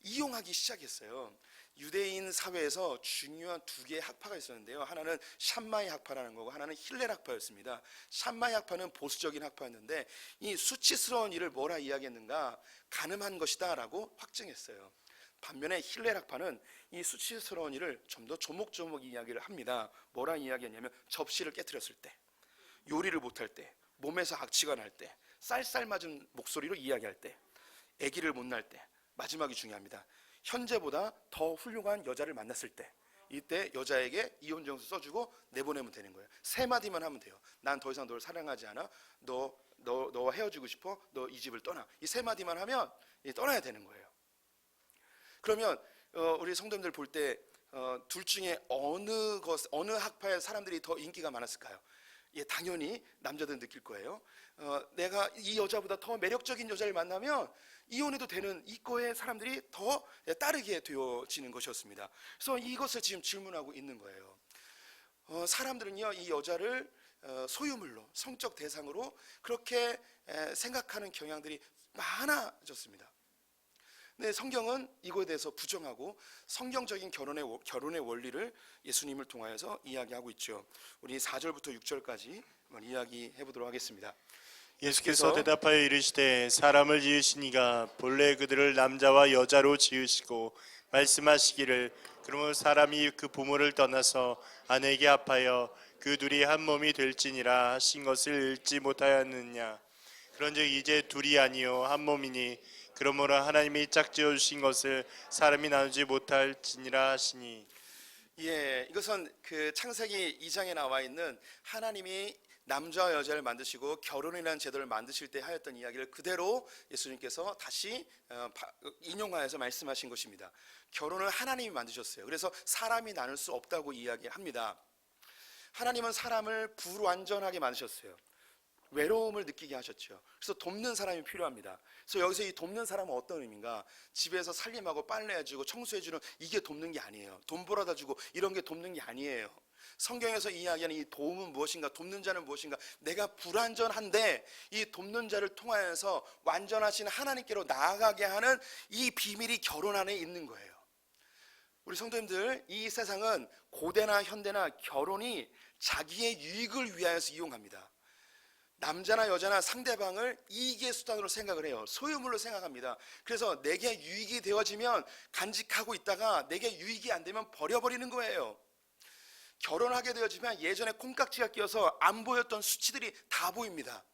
이용하기 시작했어요. 유대인 사회에서 중요한 두 개의 학파가 있었는데요. 하나는 샴마이 학파라는 거고 하나는 힐렐 학파였습니다. 샴마이 학파는 보수적인 학파였는데 이 수치스러운 일을 뭐라 이야기했는가? 간음한 것이다 라고 확증했어요. 반면에 힐렐 학파는 이 수치스러운 일을 좀 더 조목조목 이야기를 합니다. 뭐라 이야기했냐면 접시를 깨트렸을 때, 요리를 못할 때, 몸에서 악취가 날 때, 쌀쌀맞은 목소리로 이야기할 때, 아기를 못 낳을 때, 마지막이 중요합니다. 현재보다 더 훌륭한 여자를 만났을 때, 이때 여자에게 이혼 정서 써주고 내보내면 되는 거예요. 세 마디만 하면 돼요. 난 더 이상 너를 사랑하지 않아. 너와 헤어지고 싶어. 너 이 집을 떠나. 이 세 마디만 하면 떠나야 되는 거예요. 그러면 우리 성도님들 볼 때 둘 중에 어느 학파의 사람들이 더 인기가 많았을까요? 예, 당연히 남자들은 느낄 거예요. 내가 이 여자보다 더 매력적인 여자를 만나면 이혼해도 되는 이거에 사람들이 더 따르게 되어지는 것이었습니다. 그래서 이것을 지금 질문하고 있는 거예요. 사람들은요, 이 여자를 소유물로, 성적 대상으로 그렇게 생각하는 경향들이 많아졌습니다. 네, 성경은 이거에 대해서 부정하고 성경적인 결혼의 원리를 예수님을 통하여서 이야기하고 있죠. 우리 4절부터 6절까지 한번 이야기해 보도록 하겠습니다. 예수께서 대답하여 이르시되 사람을 지으시니가 본래 그들을 남자와 여자로 지으시고 말씀하시기를 그러므로 사람이 그 부모를 떠나서 아내에게 합하여 그 둘이 한 몸이 될지니라 하신 것을 읽지 못하였느냐. 그런즉 이제 둘이 아니요 한 몸이니 그러므로 하나님이 짝지어 주신 것을 사람이 나누지 못할지니라 하시니. 예, 이것은 그 창세기 2장에 나와 있는 하나님이 남자와 여자를 만드시고 결혼이라는 제도를 만드실 때 하였던 이야기를 그대로 예수님께서 다시 인용하여서 말씀하신 것입니다. 결혼을 하나님이 만드셨어요. 그래서 사람이 나눌 수 없다고 이야기합니다. 하나님은 사람을 불완전하게 만드셨어요. 외로움을 느끼게 하셨죠. 그래서 돕는 사람이 필요합니다. 그래서 여기서 이 돕는 사람은 어떤 의미인가? 집에서 살림하고 빨래해주고 청소해주는 이게 돕는 게 아니에요. 돈 벌어다 주고 이런 게 돕는 게 아니에요. 성경에서 이야기하는 이 도움은 무엇인가? 돕는 자는 무엇인가? 내가 불완전한데 이 돕는 자를 통하여서 완전하신 하나님께로 나아가게 하는 이 비밀이 결혼 안에 있는 거예요. 우리 성도님들, 이 세상은 고대나 현대나 결혼이 자기의 유익을 위하여서 이용합니다. 남자나 여자나 상대방을 이익의 수단으로 생각을 해요. 소유물로 생각합니다. 그래서 내게 유익이 되어지면 간직하고 있다가 내게 유익이 안 되면 버려버리는 거예요. 결혼하게 되어지면 예전에 콩깍지가 끼어서 안 보였던 수치들이 다 보입니다.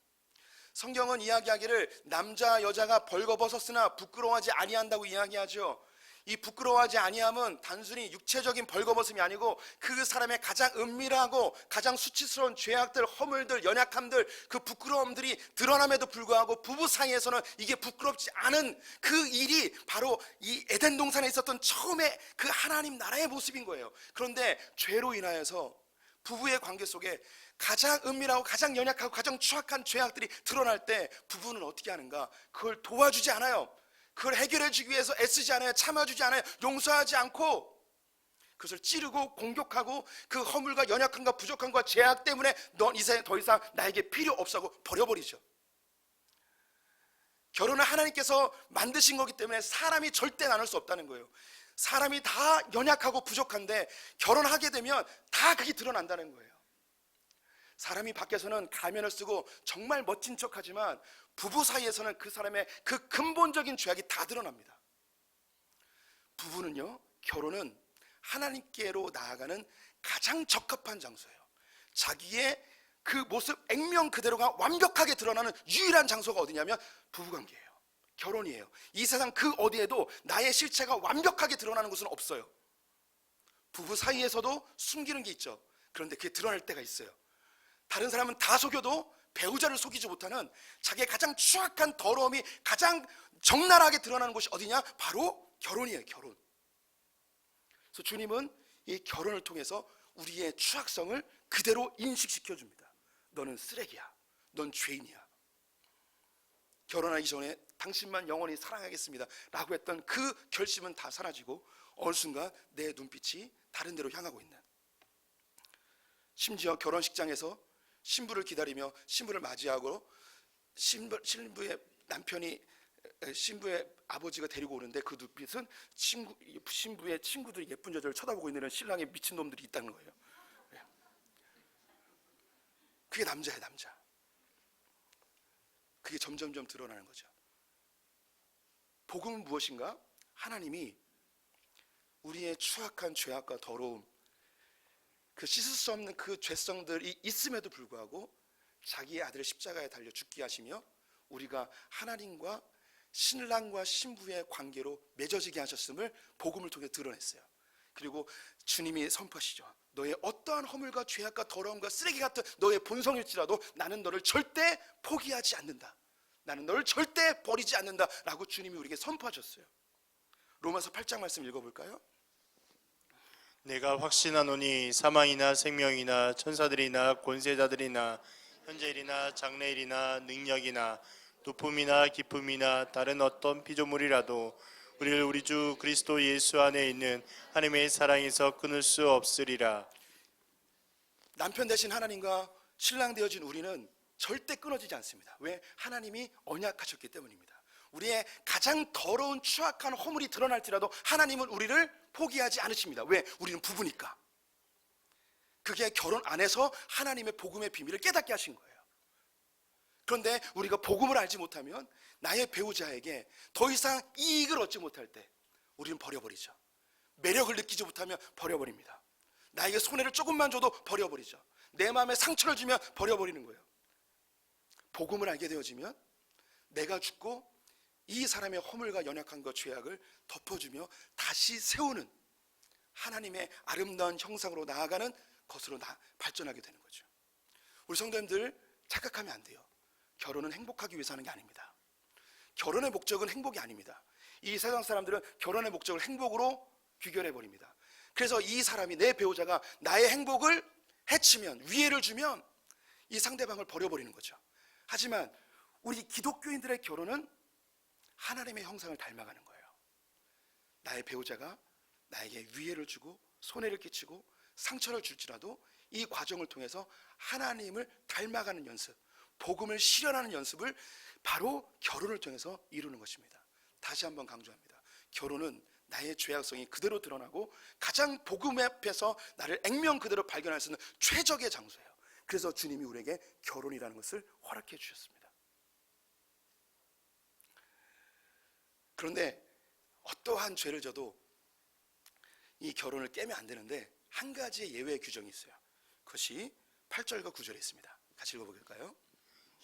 성경은 이야기하기를 남자 여자가 벌거벗었으나 부끄러워하지 아니한다고 이야기하죠. 이 부끄러워하지 아니함은 단순히 육체적인 벌거벗음이 아니고 그 사람의 가장 은밀하고 가장 수치스러운 죄악들, 허물들, 연약함들, 그 부끄러움들이 드러남에도 불구하고 부부 사이에서는 이게 부끄럽지 않은 그 일이 바로 이 에덴 동산에 있었던 처음에 그 하나님 나라의 모습인 거예요. 그런데 죄로 인하여서 부부의 관계 속에 가장 은밀하고 가장 연약하고 가장 추악한 죄악들이 드러날 때 부부는 어떻게 하는가? 그걸 도와주지 않아요. 그걸 해결해 주기 위해서 애쓰지 않아요. 참아주지 않아요. 용서하지 않고 그것을 찌르고 공격하고 그 허물과 연약함과 부족함과 죄악 때문에 넌 이 세상에 더 이상 나에게 필요 없다고 버려버리죠. 결혼은 하나님께서 만드신 거기 때문에 사람이 절대 나눌 수 없다는 거예요. 사람이 다 연약하고 부족한데 결혼하게 되면 다 그게 드러난다는 거예요. 사람이 밖에서는 가면을 쓰고 정말 멋진 척하지만 부부 사이에서는 그 사람의 그 근본적인 죄악이 다 드러납니다. 부부는요, 결혼은 하나님께로 나아가는 가장 적합한 장소예요. 자기의 그 모습 액면 그대로가 완벽하게 드러나는 유일한 장소가 어디냐면 부부관계예요. 결혼이에요. 이 세상 그 어디에도 나의 실체가 완벽하게 드러나는 곳은 없어요. 부부 사이에서도 숨기는 게 있죠. 그런데 그게 드러날 때가 있어요. 다른 사람은 다 속여도 배우자를 속이지 못하는 자기의 가장 추악한 더러움이 가장 적나라하게 드러나는 곳이 어디냐? 바로 결혼이에요. 결혼. 그래서 주님은 이 결혼을 통해서 우리의 추악성을 그대로 인식시켜 줍니다. 너는 쓰레기야. 넌 죄인이야. 결혼하기 전에 당신만 영원히 사랑하겠습니다 라고 했던 그 결심은 다 사라지고 어느 순간 내 눈빛이 다른 데로 향하고 있는, 심지어 결혼식장에서 신부를 기다리며 신부를 맞이하고 신부의 남편이 신부의 아버지가 데리고 오는데 그 눈빛은 신부의 친구들이 예쁜 여자를 쳐다보고 있는 신랑의 미친놈들이 있다는 거예요. 그게 남자예요. 남자. 그게 점점점 드러나는 거죠. 복음은 무엇인가? 하나님이 우리의 추악한 죄악과 더러움, 그 씻을 수 없는 그 죄성들이 있음에도 불구하고 자기의 아들을 십자가에 달려 죽게 하시며 우리가 하나님과 신랑과 신부의 관계로 맺어지게 하셨음을 복음을 통해 드러냈어요. 그리고 주님이 선포하시죠. 너의 어떠한 허물과 죄악과 더러움과 쓰레기 같은 너의 본성일지라도 나는 너를 절대 포기하지 않는다. 나는 너를 절대 버리지 않는다 라고 주님이 우리에게 선포하셨어요. 로마서 8장 말씀 읽어볼까요? 내가 확신하노니 사망이나 생명이나 천사들이나 권세자들이나 현재일이나 장래일이나 능력이나 높음이나 깊음이나 다른 어떤 피조물이라도 우리를 우리 주 그리스도 예수 안에 있는 하나님의 사랑에서 끊을 수 없으리라. 남편 대신 하나님과 신랑 되어진 우리는 절대 끊어지지 않습니다. 왜? 하나님이 언약하셨기 때문입니다. 우리의 가장 더러운 추악한 허물이 드러날지라도 하나님은 우리를 포기하지 않으십니다. 왜? 우리는 부부니까. 그게 결혼 안에서 하나님의 복음의 비밀을 깨닫게 하신 거예요. 그런데 우리가 복음을 알지 못하면 나의 배우자에게 더 이상 이익을 얻지 못할 때 우리는 버려버리죠. 매력을 느끼지 못하면 버려버립니다. 나에게 손해를 조금만 줘도 버려버리죠. 내 마음에 상처를 주면 버려버리는 거예요. 복음을 알게 되어지면 내가 죽고 이 사람의 허물과 연약함과 죄악을 덮어주며 다시 세우는 하나님의 아름다운 형상으로 나아가는 것으로 발전하게 되는 거죠. 우리 성도님들 착각하면 안 돼요. 결혼은 행복하기 위해서 하는 게 아닙니다. 결혼의 목적은 행복이 아닙니다. 이 세상 사람들은 결혼의 목적을 행복으로 귀결해 버립니다. 그래서 이 사람이, 내 배우자가 나의 행복을 해치면, 위해를 주면 이 상대방을 버려버리는 거죠. 하지만 우리 기독교인들의 결혼은 하나님의 형상을 닮아가는 거예요. 나의 배우자가 나에게 위해를 주고 손해를 끼치고 상처를 줄지라도 이 과정을 통해서 하나님을 닮아가는 연습, 복음을 실현하는 연습을 바로 결혼을 통해서 이루는 것입니다. 다시 한번 강조합니다. 결혼은 나의 죄악성이 그대로 드러나고 가장 복음 앞에서 나를 액면 그대로 발견할 수 있는 최적의 장소예요. 그래서 주님이 우리에게 결혼이라는 것을 허락해 주셨습니다. 그런데 어떠한 죄를 져도 이 결혼을 깨면 안 되는데 한 가지의 예외 규정이 있어요. 그것이 8절과 9절에 있습니다. 같이 읽어볼까요?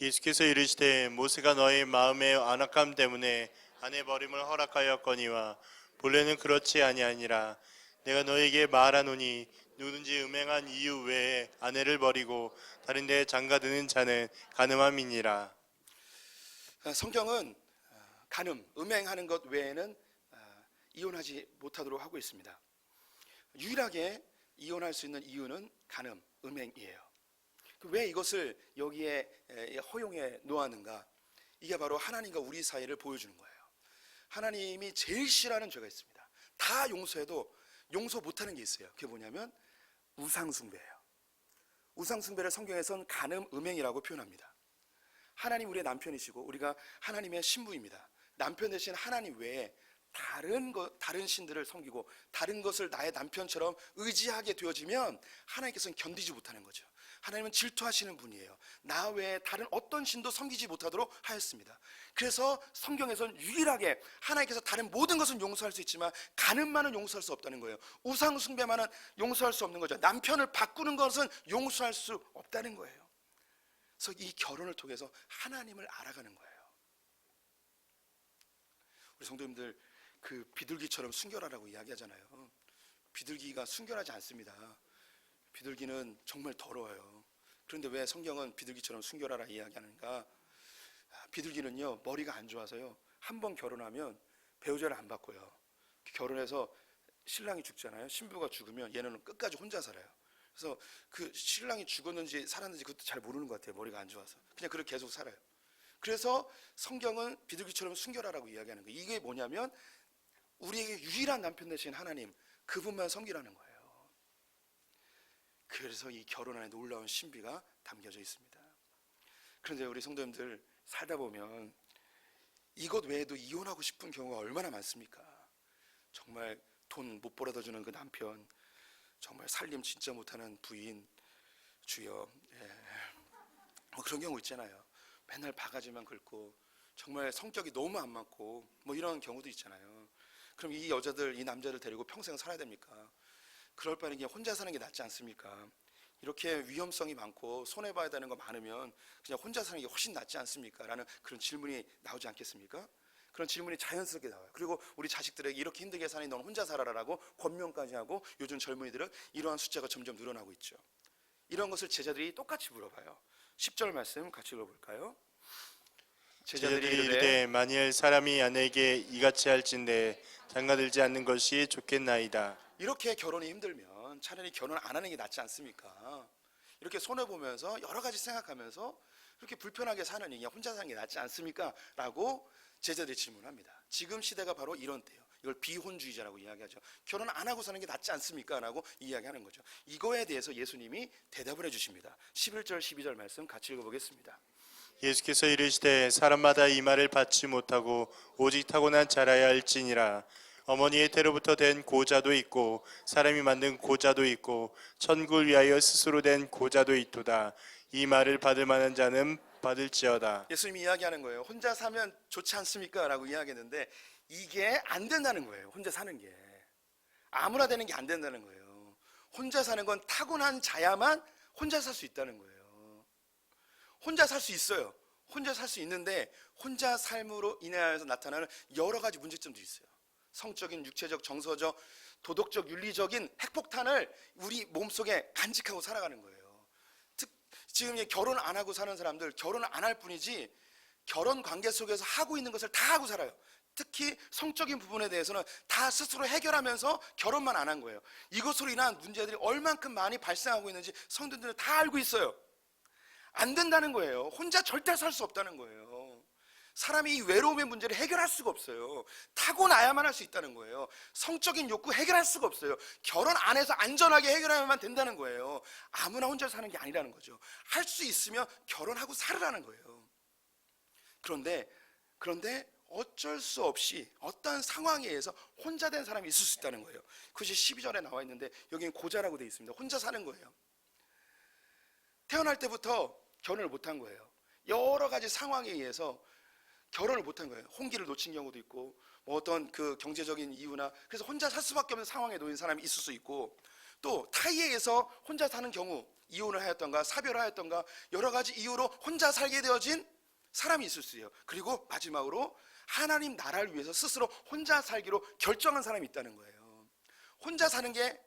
예수께서 이르시되 모세가 너의 마음의 안악함 때문에 아내 버림을 허락하였거니와 본래는 그렇지 아니하니라. 내가 너에게 말하노니 누구든지 음행한 이유 외에 아내를 버리고 다른 데에 장가드는 자는 간음함이니라. 성경은 간음, 음행하는 것 외에는 이혼하지 못하도록 하고 있습니다. 유일하게 이혼할 수 있는 이유는 간음, 음행이에요. 왜 이것을 여기에 허용해 놓았는가? 이게 바로 하나님과 우리 사이를 보여주는 거예요. 하나님이 제일 싫어하는 죄가 있습니다. 다 용서해도 용서 못하는 게 있어요. 그게 뭐냐면 우상숭배예요. 우상숭배를 성경에서는 간음, 음행이라고 표현합니다. 하나님 우리의 남편이시고 우리가 하나님의 신부입니다. 남편 대신 하나님 외에 다른 신들을 섬기고 다른 것을 나의 남편처럼 의지하게 되어지면 하나님께서는 견디지 못하는 거죠. 하나님은 질투하시는 분이에요. 나 외에 다른 어떤 신도 섬기지 못하도록 하였습니다. 그래서 성경에서는 유일하게 하나님께서 다른 모든 것은 용서할 수 있지만 간음만은 용서할 수 없다는 거예요. 우상 숭배만은 용서할 수 없는 거죠. 남편을 바꾸는 것은 용서할 수 없다는 거예요. 그래서 이 결혼을 통해서 하나님을 알아가는 거예요. 우리 성도님들 그 비둘기처럼 순결하라고 이야기하잖아요. 비둘기가 순결하지 않습니다. 비둘기는 정말 더러워요. 그런데 왜 성경은 비둘기처럼 순결하라 이야기하는가? 비둘기는요 머리가 안 좋아서요 한 번 결혼하면 배우자를 안 바꿔요. 결혼해서 신랑이 죽잖아요. 신부가 죽으면 얘는 끝까지 혼자 살아요. 그래서 그 신랑이 죽었는지 살았는지 그것도 잘 모르는 것 같아요. 머리가 안 좋아서 그냥 그렇게 계속 살아요. 그래서 성경은 비둘기처럼 순결하라고 이야기하는 거예요. 이게 뭐냐면 우리에게 유일한 남편 되신 하나님, 그분만 섬기라는 거예요. 그래서 이 결혼 안에 놀라운 신비가 담겨져 있습니다. 그런데 우리 성도님들 살다 보면 이것 외에도 이혼하고 싶은 경우가 얼마나 많습니까? 정말 돈 못 벌어다 주는 그 남편, 정말 살림 진짜 못하는 부인, 주여, 뭐 그런 경우 있잖아요. 맨날 바가지만 긁고 정말 성격이 너무 안 맞고 뭐 이런 경우도 있잖아요. 그럼 이 여자들, 이 남자들 데리고 평생 살아야 됩니까? 그럴 바에는 그냥 혼자 사는 게 낫지 않습니까? 이렇게 위험성이 많고 손해봐야 되는 거 많으면 그냥 혼자 사는 게 훨씬 낫지 않습니까? 라는 그런 질문이 나오지 않겠습니까? 그런 질문이 자연스럽게 나와요. 그리고 우리 자식들에게 이렇게 힘들게 사니 넌 혼자 살아라라고 권면까지 하고 요즘 젊은이들은 이러한 숫자가 점점 늘어나고 있죠. 이런 것을 제자들이 똑같이 물어봐요. 10절 말씀 같이 읽어볼까요? 제자들이 이르되 만일 사람이 아내에게 이같이 할진대 장가들지 않는 것이 좋겠나이다. 이렇게 결혼이 힘들면 차라리 결혼 안 하는 게 낫지 않습니까? 이렇게 손해보면서 여러 가지 생각하면서 그렇게 불편하게 사느니 그냥 혼자 사는 게 낫지 않습니까? 라고 제자들이 질문합니다. 지금 시대가 바로 이런 때예요. 이걸 비혼주의자라고 이야기하죠. 결혼 안 하고 사는 게 낫지 않습니까? 라고 이야기하는 거죠. 이거에 대해서 예수님이 대답을 해주십니다. 11절 12절 말씀 같이 읽어보겠습니다. 예수께서 이르시되 사람마다 이 말을 받지 못하고 오직 타고난 자라야 할지니라. 어머니의 태로부터 된 고자도 있고 사람이 만든 고자도 있고 천국을 위하여 스스로 된 고자도 있도다. 이 말을 받을 만한 자는 받을지어다. 예수님이 이야기하는 거예요. 혼자 사면 좋지 않습니까? 라고 이야기했는데 이게 안 된다는 거예요. 혼자 사는 게 아무나 되는 게 안 된다는 거예요. 혼자 사는 건 타고난 자야만 혼자 살 수 있다는 거예요. 혼자 살 수 있어요. 혼자 살 수 있는데 혼자 삶으로 인하여서 나타나는 여러 가지 문제점도 있어요. 성적인, 육체적, 정서적, 도덕적, 윤리적인 핵폭탄을 우리 몸속에 간직하고 살아가는 거예요. 지금 결혼 안 하고 사는 사람들 결혼 안 할 뿐이지 결혼 관계 속에서 하고 있는 것을 다 하고 살아요. 특히 성적인 부분에 대해서는 다 스스로 해결하면서 결혼만 안 한 거예요. 이것으로 인한 문제들이 얼만큼 많이 발생하고 있는지 성도들은 다 알고 있어요. 안 된다는 거예요. 혼자 절대 살 수 없다는 거예요. 사람이 이 외로움의 문제를 해결할 수가 없어요. 타고나야만 할 수 있다는 거예요. 성적인 욕구 해결할 수가 없어요. 결혼 안 해서 안전하게 해결하면 된다는 거예요. 아무나 혼자 사는 게 아니라는 거죠. 할 수 있으면 결혼하고 살으라는 거예요. 그런데 어쩔 수 없이 어떤 상황에 의해서 혼자 된 사람이 있을 수 있다는 거예요. 그것이 12절에 나와 있는데 여기는 고자라고 되어 있습니다. 혼자 사는 거예요. 태어날 때부터 결혼을 못한 거예요. 여러 가지 상황에 의해서 결혼을 못한 거예요. 혼기를 놓친 경우도 있고 뭐 어떤 그 경제적인 이유나 그래서 혼자 살 수밖에 없는 상황에 놓인 사람이 있을 수 있고 또 타이에 의해서 혼자 사는 경우 이혼을 하였던가 사별을 하였던가 여러 가지 이유로 혼자 살게 되어진 사람이 있을 수 있어요. 그리고 마지막으로 하나님 나라를 위해서 스스로 혼자 살기로 결정한 사람이 있다는 거예요. 혼자 사는 게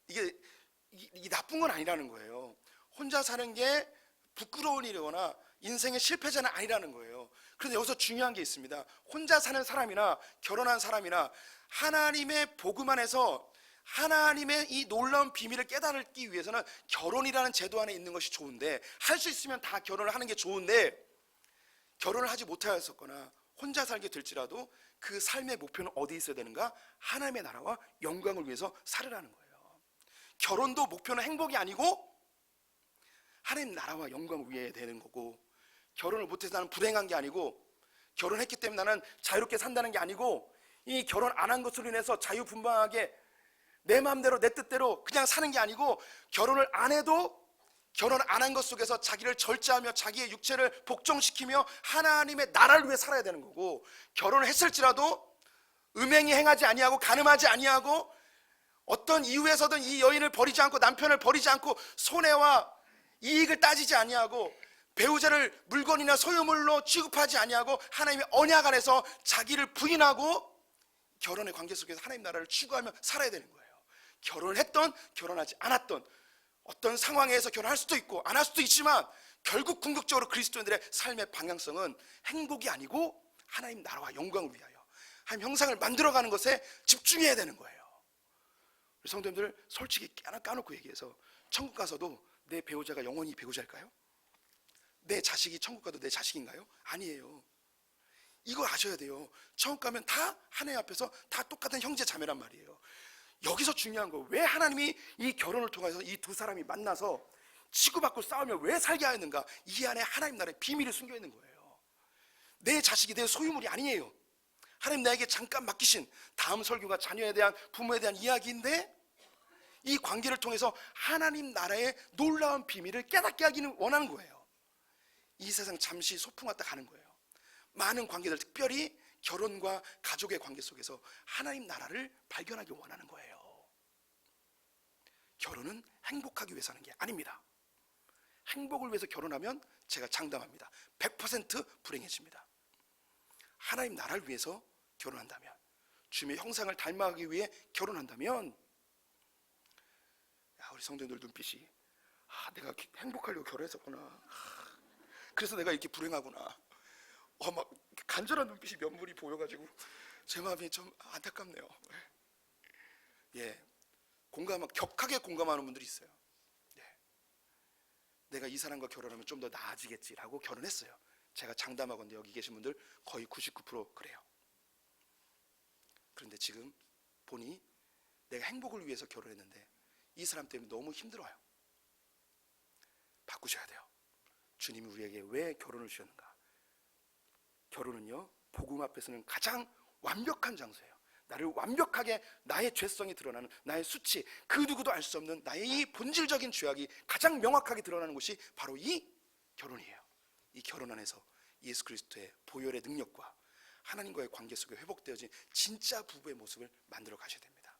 이게 나쁜 건 아니라는 거예요. 혼자 사는 게 부끄러운 일이거나 인생의 실패자는 아니라는 거예요. 그런데 여기서 중요한 게 있습니다. 혼자 사는 사람이나 결혼한 사람이나 하나님의 복음 안에서 하나님의 이 놀라운 비밀을 깨달기 위해서는 결혼이라는 제도 안에 있는 것이 좋은데 할 수 있으면 다 결혼을 하는 게 좋은데 결혼을 하지 못하였었거나 혼자 살게 될지라도 그 삶의 목표는 어디에 있어야 되는가? 하나님의 나라와 영광을 위해서 살으라는 거예요. 결혼도 목표는 행복이 아니고 하나님 나라와 영광을 위해 되는 거고 결혼을 못해서 나는 불행한 게 아니고 결혼했기 때문에 나는 자유롭게 산다는 게 아니고 이 결혼 안 한 것으로 인해서 자유분방하게 내 마음대로 내 뜻대로 그냥 사는 게 아니고 결혼을 안 해도 결혼 안 한 것 속에서 자기를 절제하며 자기의 육체를 복종시키며 하나님의 나라를 위해 살아야 되는 거고 결혼을 했을지라도 음행이 행하지 아니하고 간음하지 아니하고 어떤 이유에서든 이 여인을 버리지 않고 남편을 버리지 않고 손해와 이익을 따지지 아니하고 배우자를 물건이나 소유물로 취급하지 아니하고 하나님의 언약 안에서 자기를 부인하고 결혼의 관계 속에서 하나님 나라를 추구하며 살아야 되는 거예요. 결혼을 했던 결혼하지 않았던 어떤 상황에서 결혼할 수도 있고 안 할 수도 있지만 결국 궁극적으로 그리스도인들의 삶의 방향성은 행복이 아니고 하나님 나라와 영광을 위하여 하나님 형상을 만들어가는 것에 집중해야 되는 거예요. 우리 성도님들 솔직히 까놓고 얘기해서 천국 가서도 내 배우자가 영원히 배우자일까요? 내 자식이 천국 가도 내 자식인가요? 아니에요. 이거 아셔야 돼요. 천국 가면 다 하나님 앞에서 다 똑같은 형제 자매란 말이에요. 여기서 중요한 거 왜 하나님이 이 결혼을 통해서 이 두 사람이 만나서 치고받고 싸우며 왜 살게 하였는가? 이 안에 하나님 나라의 비밀이 숨겨 있는 거예요. 내 자식이 내 소유물이 아니에요. 하나님 나에게 잠깐 맡기신 다음 설교가 자녀에 대한 부모에 대한 이야기인데 이 관계를 통해서 하나님 나라의 놀라운 비밀을 깨닫게 하기는 원하는 거예요. 이 세상 잠시 소풍 왔다 가는 거예요. 많은 관계들 특별히 결혼과 가족의 관계 속에서 하나님 나라를 발견하기 원하는 거예요. 결혼은 행복하기 위해서 하는 게 아닙니다. 행복을 위해서 결혼하면 제가 장담합니다. 100% 불행해집니다. 하나님 나라를 위해서 결혼한다면, 주님의 형상을 닮아가기 위해 결혼한다면, 우리 성도님들 눈빛이 내가 행복하려고 결혼했었구나, 그래서 내가 이렇게 불행하구나, 막 간절한 눈빛이 면물이 보여가지고 제 마음이 좀 안타깝네요. 격하게 공감하는 분들이 있어요. 내가 이 사람과 결혼하면 좀 더 나아지겠지라고 결혼했어요. 제가 장담하건대 여기 계신 분들 거의 99% 그래요. 그런데 지금 보니 내가 행복을 위해서 결혼했는데 이 사람 때문에 너무 힘들어요. 바꾸셔야 돼요. 주님이 우리에게 왜 결혼을 주셨는가? 결혼은요, 복음 앞에서는 가장 완벽한 장소예요. 나를 완벽하게, 나의 죄성이 드러나는, 나의 수치, 그 누구도 알 수 없는 나의 이 본질적인 죄악이 가장 명확하게 드러나는 곳이 바로 이 결혼이에요. 이 결혼 안에서 예수 그리스도의 보혈의 능력과 하나님과의 관계 속에 회복되어진 진짜 부부의 모습을 만들어 가셔야 됩니다.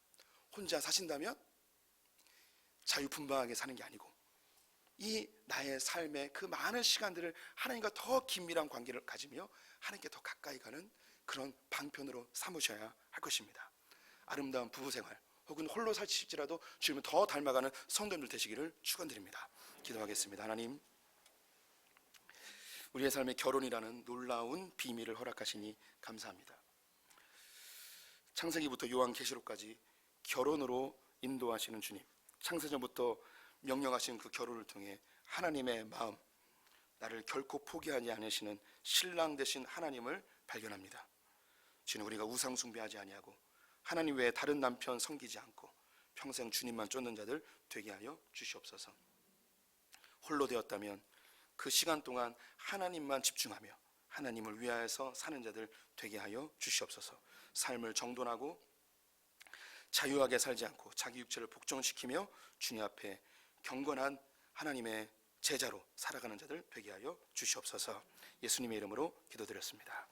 혼자 사신다면 자유분방하게 사는 게 아니고 이 나의 삶의 그 많은 시간들을 하나님과 더 긴밀한 관계를 가지며 하나님께 더 가까이 가는 그런 방편으로 삼으셔야 할 것입니다. 아름다운 부부생활 혹은 홀로 살실지라도 주님을 더 닮아가는 성도님들 되시기를 축원드립니다. 기도하겠습니다. 하나님, 우리의 삶의 결혼이라는 놀라운 비밀을 허락하시니 감사합니다. 창세기부터 요한계시록까지 결혼으로 인도하시는 주님, 창세전부터 명령하신 그 결혼을 통해 하나님의 마음, 나를 결코 포기하지 않으시는 신랑 되신 하나님을 발견합니다. 주님, 우리가 우상 숭배하지 아니하고 하나님 외에 다른 남편 섬기지 않고 평생 주님만 쫓는 자들 되게 하여 주시옵소서. 홀로 되었다면 그 시간 동안 하나님만 집중하며 하나님을 위하여서 사는 자들 되게 하여 주시옵소서. 삶을 정돈하고 자유하게 살지 않고 자기 육체를 복종시키며 주님 앞에 경건한 하나님의 제자로 살아가는 자들 되게 하여 주시옵소서. 예수님의 이름으로 기도드렸습니다.